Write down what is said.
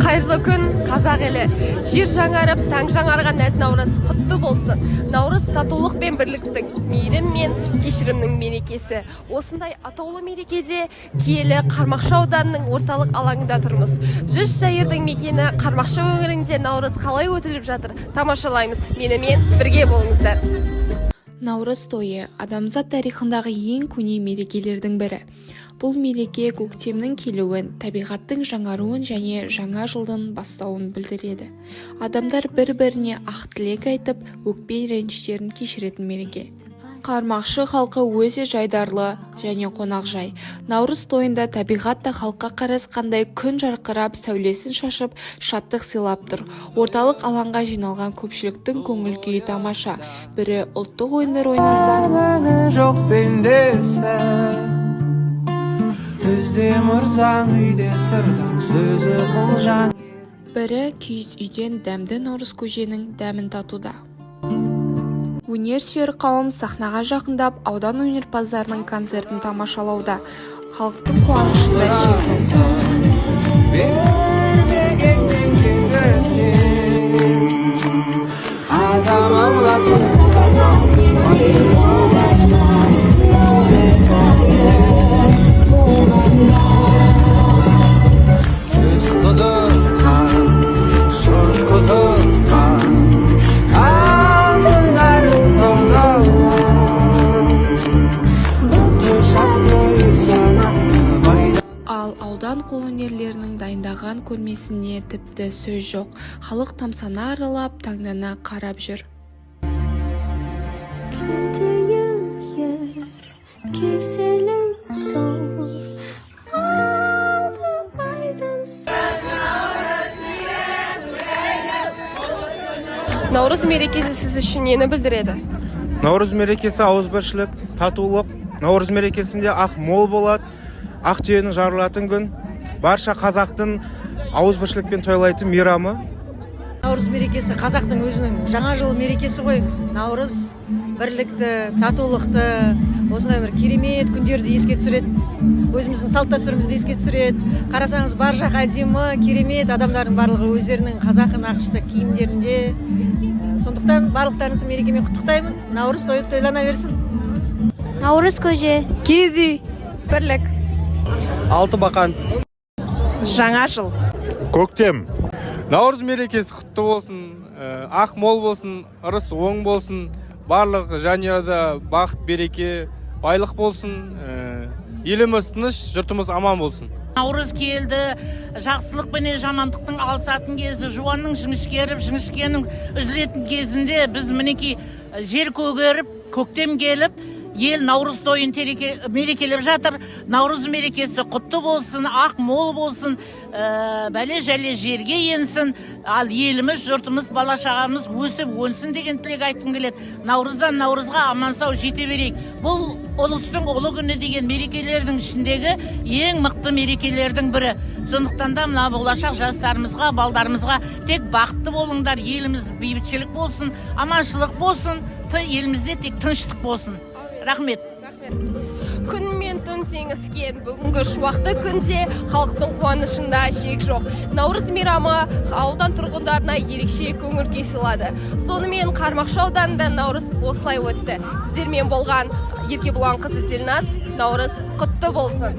Қайырлы күн, қазақ елі. Жер жаңарып, таң жаңарған нәз наурыз құтты болсын. Наурыз татулық пен бірліктің, мейірім мен кешірімнің мерекесі. Осындай атаулы мерекеде киелі Қармақшы ауданының орталық алаңында тұрмыз. Жүз шайырдың мекені Қармақшы өңірінде наурыз қалай өтіліп жатыр? Тамашалаймыз. Менімен бірге болыңыздар. Наурыз тойы адамзат тарихындағы ең көне мерекелердің бірі. Бұл мереке көктемнің келуін, табиғаттың жаңаруын және жаңа жылдың бастауын білдіреді. Адамдар бір-біріне ақ тілек айтып, өкпе реніштерін кешіретін мереке. Қармақшы халқы өте жайдарлы және қонақжай. Наурыз тойында табиғат та халыққа қарасқандай күн жарқырап, сәулесін шашып, шаттық сыйлап тұр. Орталық алаңға жиналған көпшіліктің көңіл күйі тамаша. Бірі ұлттық ойындар ойнаса, жоқ пендесі бізде мырзаң үйде сырдың сөзі қылжан. бірі киіз үйден дәмді наурыз көженің дәмін татуда. Өнерсүйер қауым сахнаға жақындап, аудан өнерпаздарының концертін тамашалауда. Халықтың қуанышында шек Ал аудан қолөнерлерінің дайындаған көрмесіне тіпті сөз жоқ. Халық тамсана аралап, таңдана қарап жүр. Наурыз мерекесі сіз үшін нені білдіреді? Наурыз мерекесі ауызбіршілік, татулық. Наурыз мерекесінде ақ мол болады, ақ түйенің жарылатын күн. Барша қазақтың ауызбіршілікпен тойлайтын мейрамы. Наурыз мерекесі қазақтың өзінің жаңа жыл мерекесі ғой. Наурыз бірлікті, татулықты, осындай бір керемет күндерді еске түсіреді. Өзіміздің салт дәстүрімізді еске түсіреді. Қарасаңыз бар жақ әдемі, керемет адамдардың барлығы өздерінің қазақы нақышты киімдерінде. Сондықтан барлықтарыңызды мерекемен құттықтаймын. Наурыз тойы тойлана берсін. Наурыз көже, Киіз үй, бірлік, Алты бақан. жаңа жыл. Көктем. Наурыз мерекесі құтты болсын, ақ мол болсын, ырыс оң болсын, барлық жанұяда бақыт береке, байлық болсын, еліміз тыныш, жұртымыз аман болсын. Наурыз келді, жақсылық пен жамандықтың алысатын кезі, жуанның жіңішкеріп, жіңішкенің үзілетін кезінде біз мінекей жер көгеріп, көктем келіп, ел наурыз тойын мерекелеп жатыр. Наурыз мерекесі құтты болсын, ақ мол болсын, бәле жәле жерге енсін, ал еліміз, жұртымыз, бала шағамыз өсіп өнсін деген тілек айтқым келеді. Наурыздан наурызға аман сау жете берейік. Бұл ұлыстың ұлы күні деген мерекелердің ішіндегі ең мықты мерекелердің бірі. Сондықтан да мына болашақ жастарымызға, балдарымызға тек бақытты болыңдар, еліміз бейбітшілік болсын, аманшылық болсын, елімізде тек тыныштық болсын. Рахмет. Күн мен түн теңескен бүгінгі шуақты күнде халықтың қуанышында шек жоқ. Наурыз мейрамы аудан тұрғындарына ерекше көңіл күй сыйлады. Сонымен Қармақшы ауданында наурыз осылай өтті. Сіздермен болған Еркебұлан қызы Дилназ, наурыз құтты болсын.